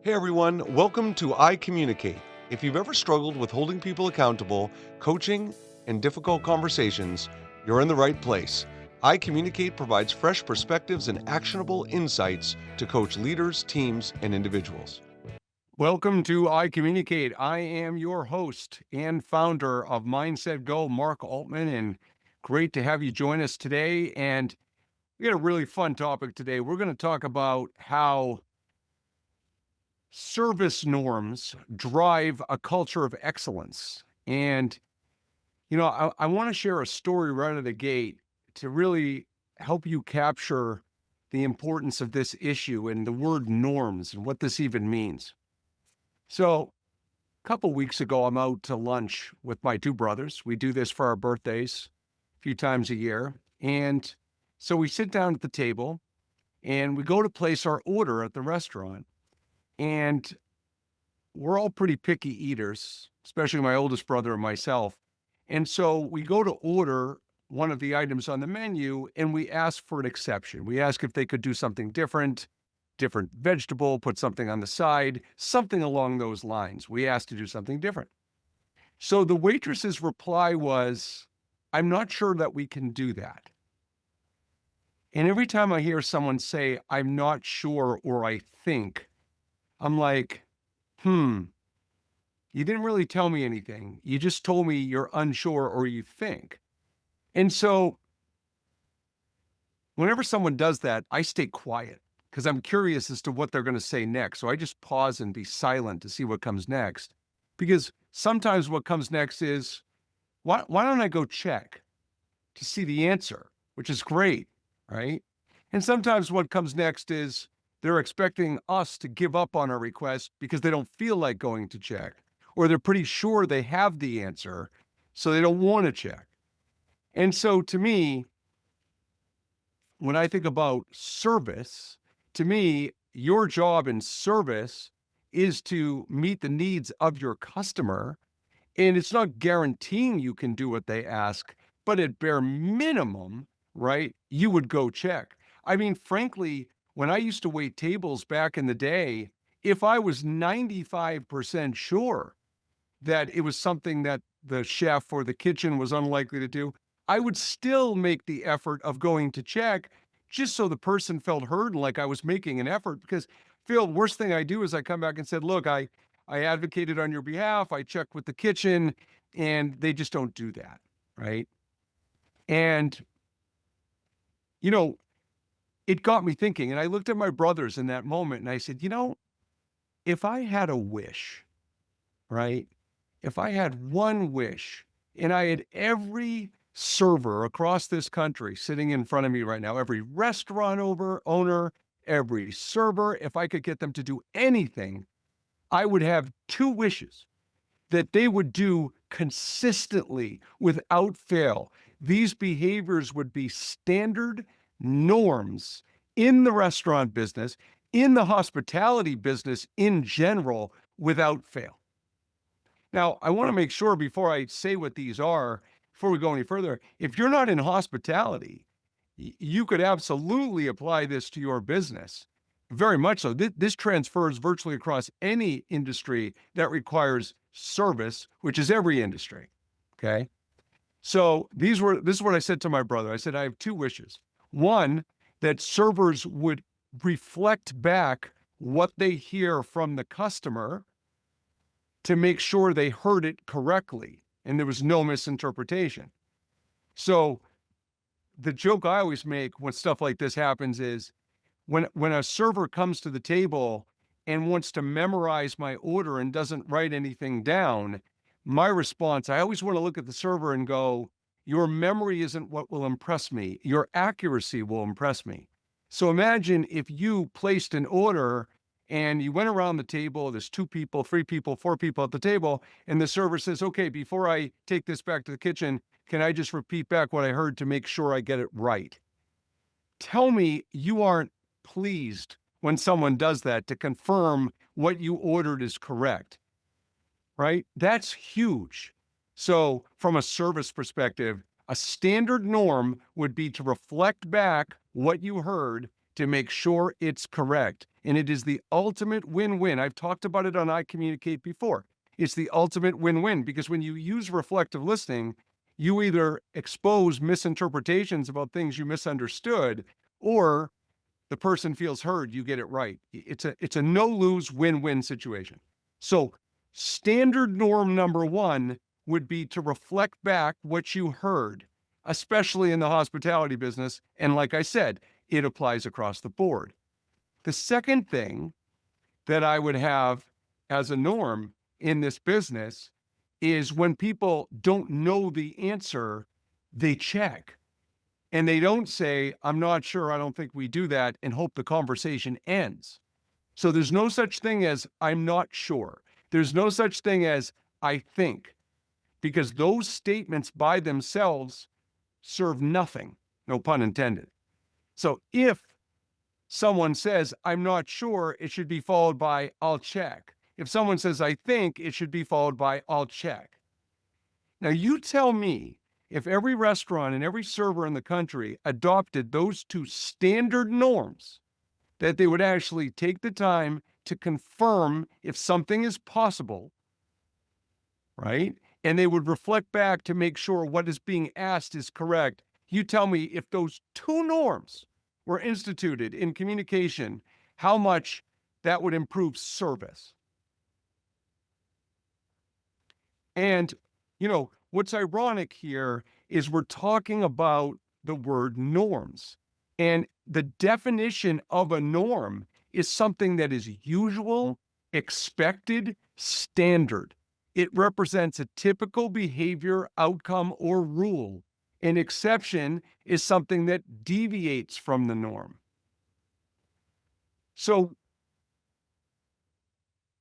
Hey everyone, welcome to iCommunicate. If you've ever struggled with holding people accountable, coaching, and difficult conversations, you're in the right place. iCommunicate provides fresh perspectives and actionable insights to coach leaders, teams, and individuals. Welcome to iCommunicate. I am your host and founder of Mindset Go, Mark Altman, and great to have you join us today. And we got a really fun topic today. We're going to talk about how service norms drive a culture of excellence. And, I want to share a story right out of the gate to really help you capture the importance of this issue and the word norms and what this even means. So, couple weeks ago, I'm out to lunch with my two brothers. We do this for our birthdays a few times a year. And so we sit down at the table and we go to place our order at the restaurant. And we're all pretty picky eaters, especially my oldest brother and myself. And so we go to order one of the items on the menu and we ask for an exception. We ask if they could do something different vegetable, put something on the side, something along those lines. We asked to do something different. So the waitress's reply was, I'm not sure that we can do that. And every time I hear someone say, I'm not sure or I think, I'm like, you didn't really tell me anything. You just told me you're unsure or you think. And so whenever someone does that, I stay quiet because I'm curious as to what they're going to say next. So I just pause and be silent to see what comes next. Because sometimes what comes next is, why don't I go check to see the answer, which is great, right? And sometimes what comes next is they're expecting us to give up on our request because they don't feel like going to check, or they're pretty sure they have the answer, so they don't want to check. And so to me, when I think about service, to me, your job in service is to meet the needs of your customer. And it's not guaranteeing you can do what they ask, but at bare minimum, right, you would go check. I mean, frankly, when I used to wait tables back in the day, if I was 95% sure that it was something that the chef or the kitchen was unlikely to do, I would still make the effort of going to check just so the person felt heard and like I was making an effort. Because, Phil, worst thing I do is I come back and said, look, I advocated on your behalf, I checked with the kitchen, and they just don't do that, right? And, you know, it got me thinking, and I looked at my brothers in that moment and I said, if I had a wish, right? If I had one wish and I had every server across this country sitting in front of me right now, every owner, every server, if I could get them to do anything, I would have two wishes that they would do consistently without fail. These behaviors would be standard norms in the restaurant business, in the hospitality business in general, without fail. Now, I want to make sure before I say what these are, before we go any further, if you're not in hospitality, you could absolutely apply this to your business. Very much so. This transfers virtually across any industry that requires service, which is every industry. Okay. So this is what I said to my brother. I said, I have two wishes. One, that servers would reflect back what they hear from the customer to make sure they heard it correctly and there was no misinterpretation. So the joke I always make when stuff like this happens is when a server comes to the table and wants to memorize my order and doesn't write anything down, my response, I always want to look at the server and go, your memory isn't what will impress me. Your accuracy will impress me. So imagine if you placed an order and you went around the table, there's two people, three people, four people at the table, and the server says, okay, before I take this back to the kitchen, can I just repeat back what I heard to make sure I get it right? Tell me you aren't pleased when someone does that to confirm what you ordered is correct, right? That's huge. So from a service perspective, a standard norm would be to reflect back what you heard to make sure it's correct. And it is the ultimate win-win. I've talked about it on iCommunicate before. It's the ultimate win-win because when you use reflective listening, you either expose misinterpretations about things you misunderstood, or the person feels heard, you get it right. It's a no-lose win-win situation. So standard norm number one would be to reflect back what you heard, especially in the hospitality business. And like I said, it applies across the board. The second thing that I would have as a norm in this business is when people don't know the answer, they check. And they don't say, I'm not sure, I don't think we do that, and hope the conversation ends. So there's no such thing as I'm not sure. There's no such thing as I think, because those statements by themselves serve nothing, no pun intended. So if someone says, I'm not sure, it should be followed by I'll check. If someone says, I think, it should be followed by I'll check. Now you tell me, if every restaurant and every server in the country adopted those two standard norms, that they would actually take the time to confirm if something is possible, right? And they would reflect back to make sure what is being asked is correct. You tell me, if those two norms were instituted in communication, how much that would improve service. And, what's ironic here is we're talking about the word norms. And the definition of a norm is something that is usual, expected, standard. It represents a typical behavior, outcome, or rule. An exception is something that deviates from the norm. So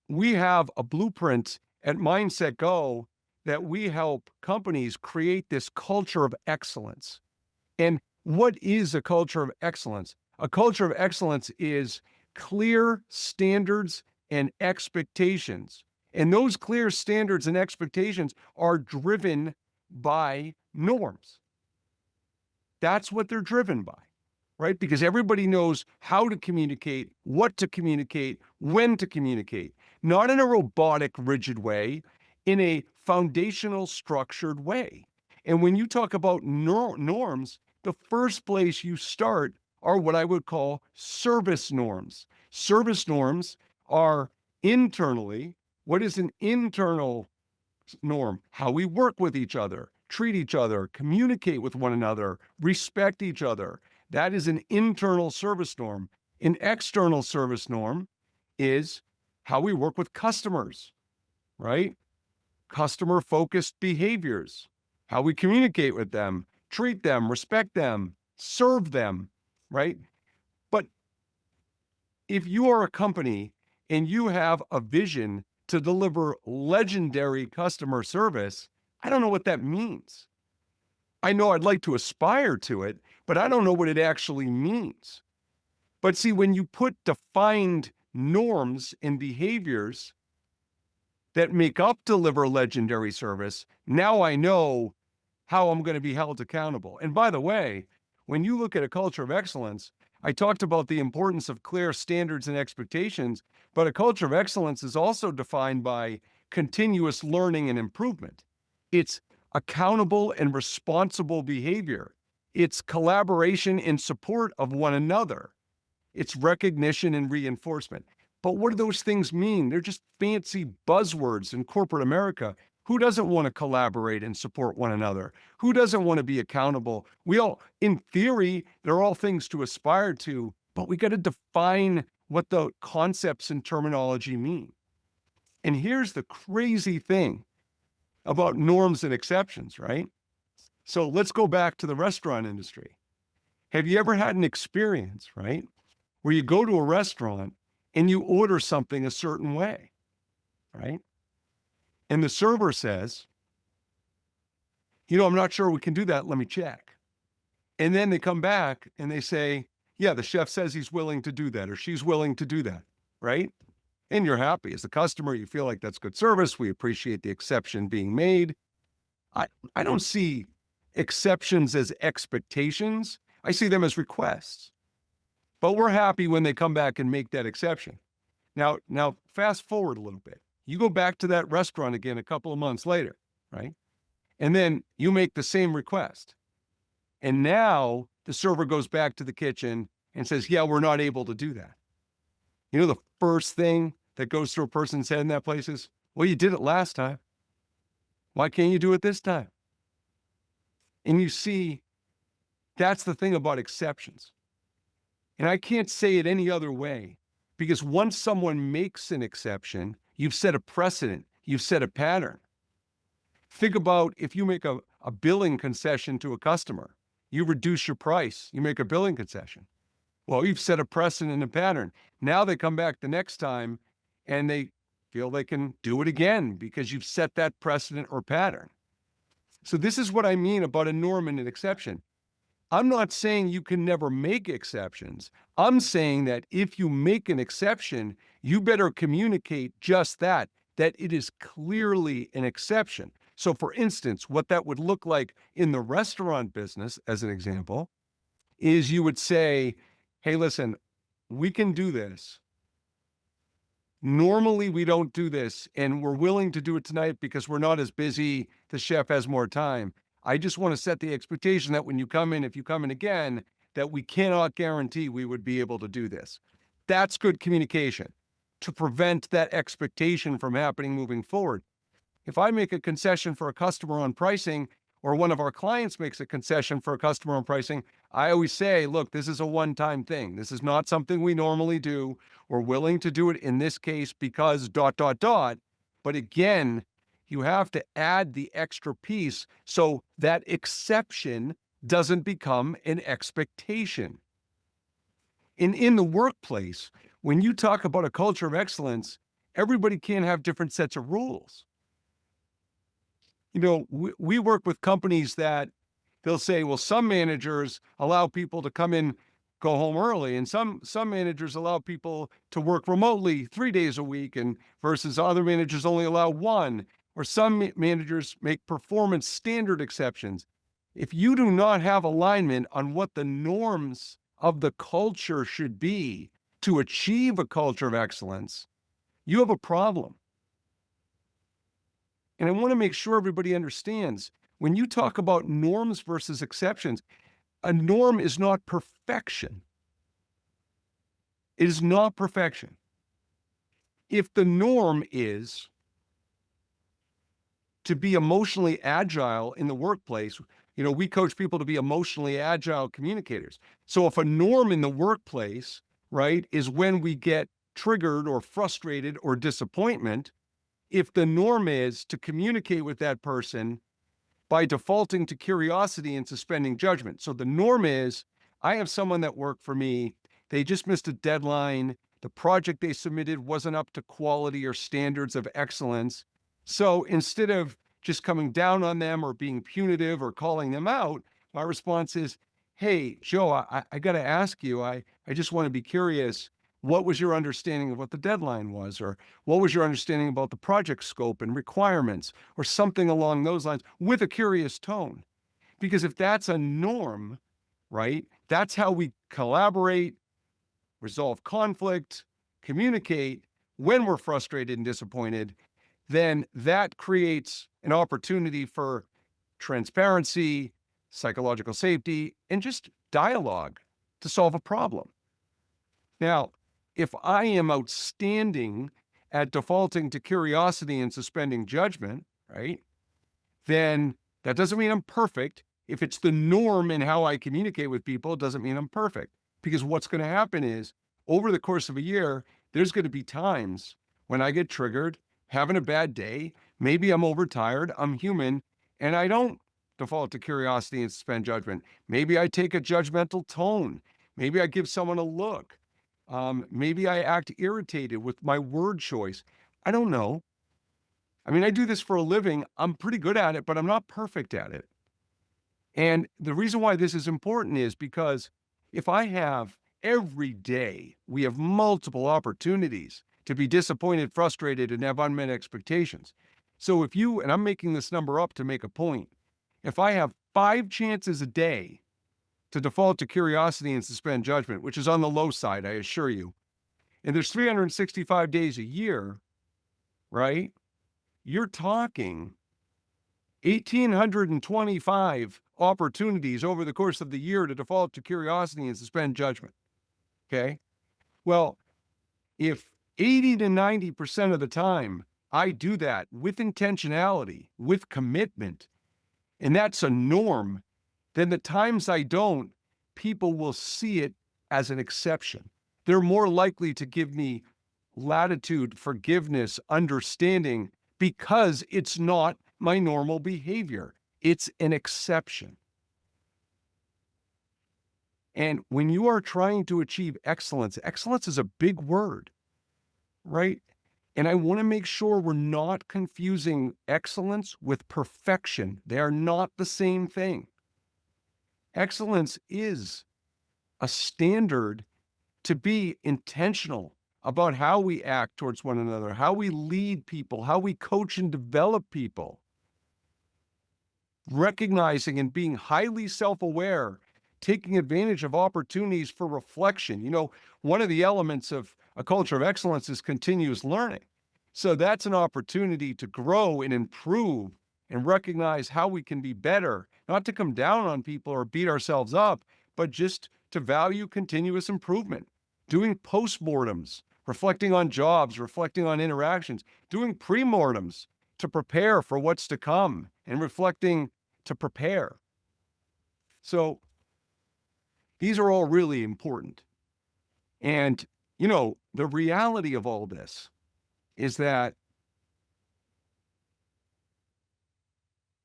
we have a blueprint at Mindset Go that we help companies create this culture of excellence. And what is a culture of excellence? A culture of excellence is clear standards and expectations. And those clear standards and expectations are driven by norms. That's what they're driven by, right? Because everybody knows how to communicate, what to communicate, when to communicate, not in a robotic, rigid way, in a foundational, structured way. And when you talk about norms, the first place you start are what I would call service norms. Service norms are internally, what is an internal norm? How we work with each other, treat each other, communicate with one another, respect each other. That is an internal service norm. An external service norm is how we work with customers, right? Customer-focused behaviors, how we communicate with them, treat them, respect them, serve them, right? But if you are a company and you have a vision to deliver legendary customer service, I don't know what that means. I know I'd like to aspire to it, but I don't know what it actually means. But see, when you put defined norms and behaviors that make up deliver legendary service, now I know how I'm going to be held accountable. And by the way, when you look at a culture of excellence, I talked about the importance of clear standards and expectations, but a culture of excellence is also defined by continuous learning and improvement. It's accountable and responsible behavior. It's collaboration and support of one another. It's recognition and reinforcement. But what do those things mean? They're just fancy buzzwords in corporate America. Who doesn't want to collaborate and support one another? Who doesn't want to be accountable? We all, in theory, they're all things to aspire to, but we got to define what the concepts and terminology mean. And here's the crazy thing about norms and exceptions, right? So let's go back to the restaurant industry. Have you ever had an experience, right, where you go to a restaurant and you order something a certain way, right? And the server says, I'm not sure we can do that. Let me check. And then they come back and they say, yeah, the chef says he's willing to do that or she's willing to do that, right? And you're happy. As a customer, you feel like that's good service. We appreciate the exception being made. I don't see exceptions as expectations. I see them as requests. but we're happy when they come back and make that exception. Now fast forward a little bit. You go back to that restaurant again a couple of months later, right? And then you make the same request. And now the server goes back to the kitchen and says, yeah, we're not able to do that. You know, the first thing that goes through a person's head in that place is, well, you did it last time. Why can't you do it this time? And you see, that's the thing about exceptions. And I can't say it any other way, because once someone makes an exception, you've set a precedent, you've set a pattern. Think about if you make a billing concession to a customer, you reduce your price, you make a billing concession. Well, you've set a precedent and a pattern. Now they come back the next time and they feel they can do it again because you've set that precedent or pattern. So this is what I mean about a norm and an exception. I'm not saying you can never make exceptions. I'm saying that if you make an exception, you better communicate just that it is clearly an exception. So for instance, what that would look like in the restaurant business, as an example, is you would say, hey, listen, we can do this. Normally we don't do this, and we're willing to do it tonight because we're not as busy. The chef has more time. I just want to set the expectation that when you come in, if you come in again, that we cannot guarantee we would be able to do this. That's good communication to prevent that expectation from happening moving forward. If I make a concession for a customer on pricing, or one of our clients makes a concession for a customer on pricing, I always say, look, this is a one-time thing. This is not something we normally do. We're willing to do it in this case because ... But again, you have to add the extra piece so that exception doesn't become an expectation. In the workplace, when you talk about a culture of excellence, everybody can't have different sets of rules. You know, we work with companies that they'll say, well, some managers allow people to come in, go home early, and some managers allow people to work remotely 3 days a week, and versus other managers only allow one, or some managers make performance standard exceptions. If you do not have alignment on what the norms of the culture should be to achieve a culture of excellence, you have a problem. And I want to make sure everybody understands, when you talk about norms versus exceptions, a norm is not perfection. It is not perfection. If the norm is to be emotionally agile in the workplace, you know, we coach people to be emotionally agile communicators. So if a norm in the workplace, right, is when we get triggered or frustrated or disappointment, if the norm is to communicate with that person by defaulting to curiosity and suspending judgment. So the norm is, I have someone that worked for me, they just missed a deadline, the project they submitted wasn't up to quality or standards of excellence. So instead of just coming down on them or being punitive or calling them out, my response is, hey, Joe, I got to ask you, I just want to be curious. What was your understanding of what the deadline was? Or what was your understanding about the project scope and requirements, or something along those lines, with a curious tone? Because if that's a norm, right, that's how we collaborate, resolve conflict, communicate when we're frustrated and disappointed, then that creates an opportunity for transparency, psychological safety, and just dialogue to solve a problem. Now, if I am outstanding at defaulting to curiosity and suspending judgment, right, then that doesn't mean I'm perfect. If it's the norm in how I communicate with people, it doesn't mean I'm perfect. Because what's going to happen is, over the course of a year, there's going to be times when I get triggered, having a bad day, maybe I'm overtired, I'm human, and I don't default to curiosity and suspend judgment. Maybe I take a judgmental tone. Maybe I give someone a look. Maybe I act irritated with my word choice. I don't know. I mean, I do this for a living. I'm pretty good at it, but I'm not perfect at it. And the reason why this is important is because if I have every day, we have multiple opportunities to be disappointed, frustrated, and have unmet expectations. So if you, and I'm making this number up to make a point, if I have 5 chances a day to default to curiosity and suspend judgment, which is on the low side, I assure you. And there's 365 days a year, right? You're talking 1,825 opportunities over the course of the year to default to curiosity and suspend judgment. Okay. Well, if 80 to 90% of the time I do that with intentionality, with commitment, and that's a norm, then the times I don't, people will see it as an exception. They're more likely to give me latitude, forgiveness, understanding, because it's not my normal behavior. It's an exception. And when you are trying to achieve excellence, excellence is a big word, right? And I want to make sure we're not confusing excellence with perfection. They are not the same thing. Excellence is a standard to be intentional about how we act towards one another, how we lead people, how we coach and develop people. Recognizing and being highly self-aware, taking advantage of opportunities for reflection. You know, one of the elements of a culture of excellence is continuous learning. So that's an opportunity to grow and improve and recognize how we can be better, not to come down on people or beat ourselves up, but just to value continuous improvement, doing postmortems, reflecting on jobs, reflecting on interactions, doing premortems to prepare for what's to come, and reflecting to prepare. So these are all really important. And, you know, the reality of all this is that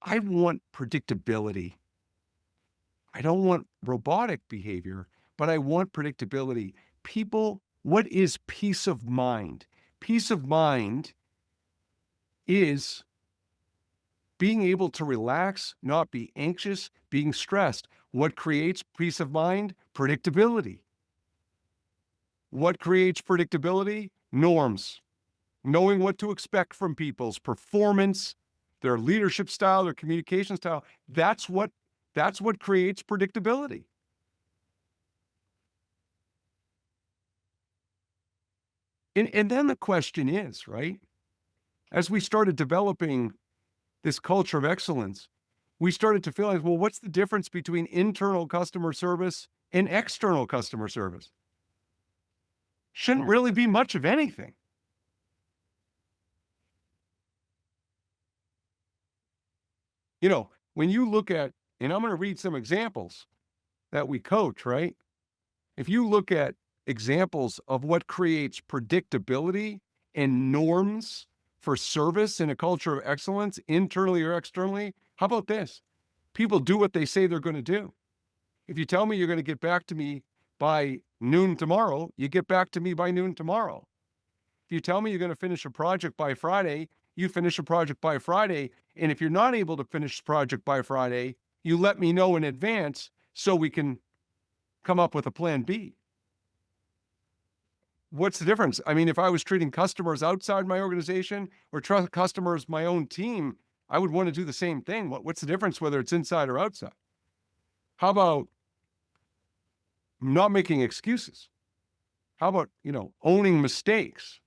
I want predictability. I don't want robotic behavior, but I want predictability. People, what is peace of mind? Peace of mind is being able to relax, not be anxious, being stressed. What creates peace of mind? Predictability. What creates predictability? Norms. Knowing what to expect from people's performance, their leadership style, their communication style. That's what creates predictability. And then the question is, right? As we started developing this culture of excellence, we started to realize, well, what's the difference between internal customer service and external customer service? Shouldn't really be much of anything. You know, when you look at, and I'm going to read some examples that we coach, right? If you look at examples of what creates predictability and norms for service in a culture of excellence, internally or externally, how about this? People do what they say they're going to do. If you tell me you're going to get back to me by noon tomorrow, you get back to me by noon tomorrow. If you tell me you're going to finish a project by Friday, you finish a project by Friday. And if you're not able to finish the project by Friday, you let me know in advance so we can come up with a plan B. What's the difference? I mean, if I was treating customers outside my organization or customers my own team, I would want to do the same thing. What's the difference whether it's inside or outside? How about not making excuses? How about, owning mistakes?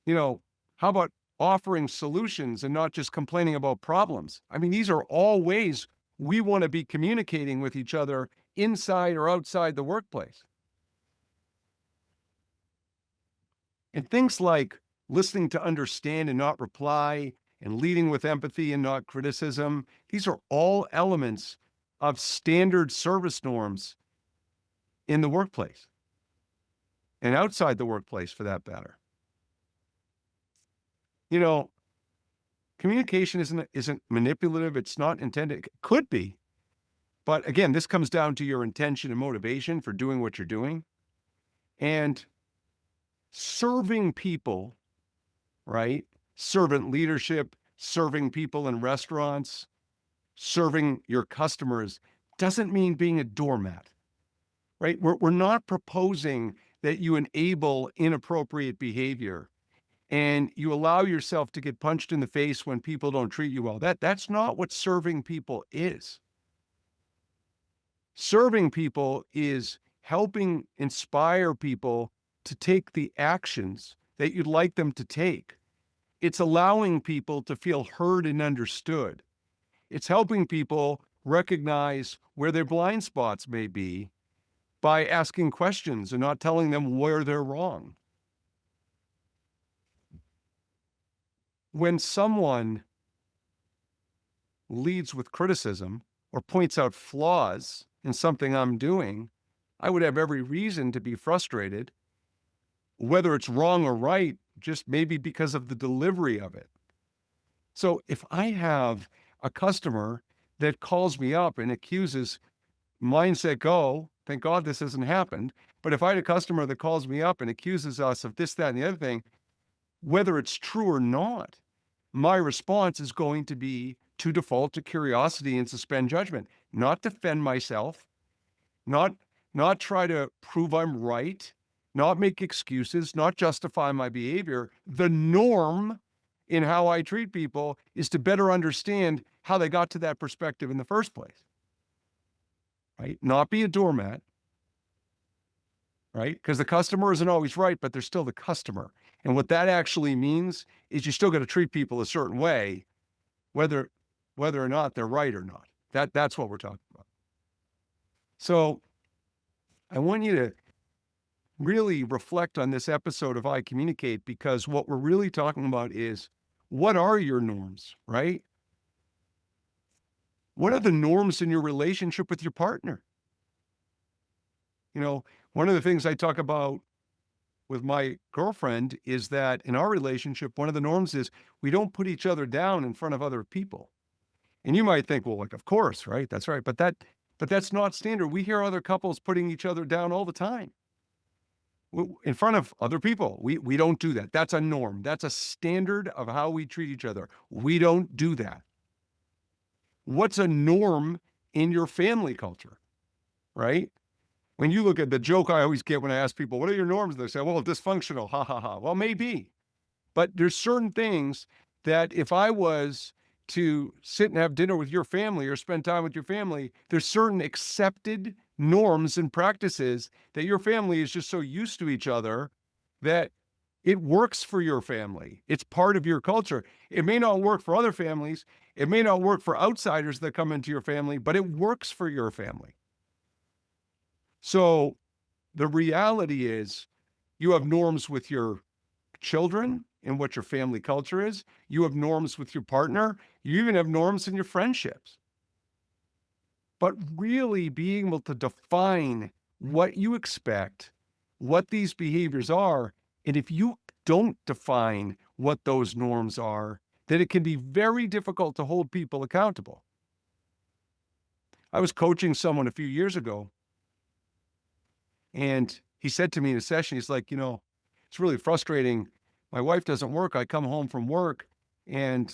How about offering solutions and not just complaining about problems? I mean, these are all ways we want to be communicating with each other inside or outside the workplace. And things like listening to understand and not reply, and leading with empathy and not criticism, these are all elements of standard service norms in the workplace and outside the workplace for that matter. Communication isn't manipulative. It's not intended. It could be. But again, this comes down to your intention and motivation for doing what you're doing. And serving people, right? Servant leadership, serving people in restaurants, serving your customers doesn't mean being a doormat, right? We're not proposing that you enable inappropriate behavior and you allow yourself to get punched in the face when people don't treat you well. That's not what serving people is. Serving people is helping inspire people to take the actions that you'd like them to take. It's allowing people to feel heard and understood. It's helping people recognize where their blind spots may be by asking questions and not telling them where they're wrong. When someone leads with criticism or points out flaws in something I'm doing, I would have every reason to be frustrated, whether it's wrong or right, just maybe because of the delivery of it. So if I have a customer that calls me up and accuses Mindset Go, thank God this hasn't happened, but if I had a customer that calls me up and accuses us of this, that, and the other thing, whether it's true or not, my response is going to be to default to curiosity and suspend judgment, not defend myself, not try to prove I'm right, not make excuses, not justify my behavior. The norm in how I treat people is to better understand how they got to that perspective in the first place, right? Not be a doormat, right? Because the customer isn't always right, but they're still the customer. And what that actually means is you still got to treat people a certain way, whether or not they're right or not. That's what we're talking about. So I want you to really reflect on this episode of iCommunicate, because what we're really talking about is, what are your norms, right? What are the norms in your relationship with your partner? You know, one of the things I talk about with my girlfriend is that in our relationship, one of the norms is we don't put each other down in front of other people. And you might think, well, like, of course, right? That's right. But that's not standard. We hear other couples putting each other down all the time in front of other people. We don't do that. That's a norm. That's a standard of how we treat each other. We don't do that. What's a norm in your family culture, right? When you look at the joke I always get when I ask people, what are your norms? They say, well, dysfunctional, ha, ha, ha. Well, maybe. But there's certain things that if I was to sit and have dinner with your family or spend time with your family, there's certain accepted norms and practices that your family is just so used to each other that it works for your family. It's part of your culture. It may not work for other families. It may not work for outsiders that come into your family, but it works for your family. So the reality is you have norms with your children and what your family culture is. You have norms with your partner. You even have norms in your friendships. But really being able to define what you expect, what these behaviors are, and if you don't define what those norms are, then it can be very difficult to hold people accountable. I was coaching someone a few years ago, and he said to me in a session, he's like, it's really frustrating. My wife doesn't work. I come home from work and,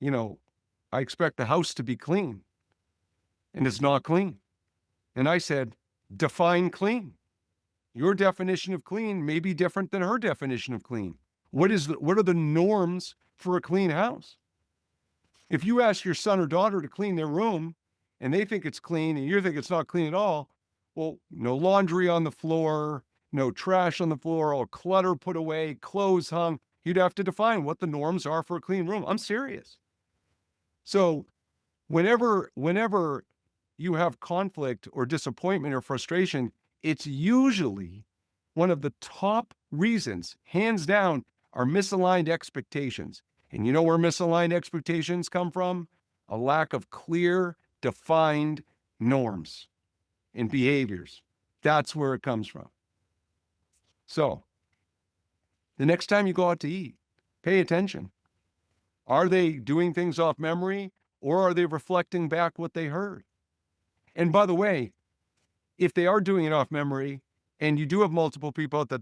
I expect the house to be clean and it's not clean. And I said, define clean. Your definition of clean may be different than her definition of clean. What are the norms for a clean house? If you ask your son or daughter to clean their room and they think it's clean and you think it's not clean at all, well, no laundry on the floor, no trash on the floor, all clutter put away, clothes hung. You'd have to define what the norms are for a clean room. I'm serious. So whenever you have conflict or disappointment or frustration, it's usually one of the top reasons, hands down, are misaligned expectations. And you know where misaligned expectations come from? A lack of clear, defined norms and behaviors. That's where it comes from. So the next time you go out to eat, pay attention. Are they doing things off memory, or are they reflecting back what they heard? And by the way, if they are doing it off memory and you do have multiple people at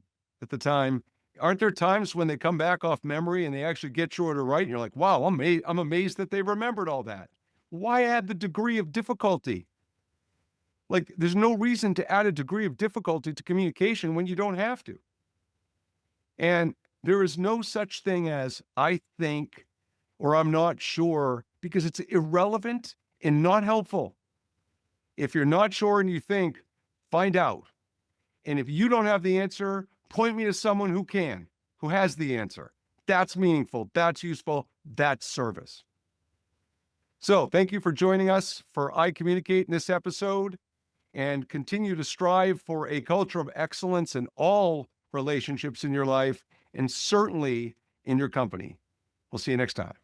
the time, aren't there times when they come back off memory and they actually get your order right and you're like, wow, I'm amazed that they remembered all that? Why add the degree of difficulty? Like, there's no reason to add a degree of difficulty to communication when you don't have to. And there is no such thing as I think or I'm not sure, because it's irrelevant and not helpful. If you're not sure and you think, find out. And if you don't have the answer, point me to someone who can, who has the answer. That's meaningful. That's useful. That's service. So thank you for joining us for iCommunicate in this episode, and continue to strive for a culture of excellence in all relationships in your life, and certainly in your company. We'll see you next time.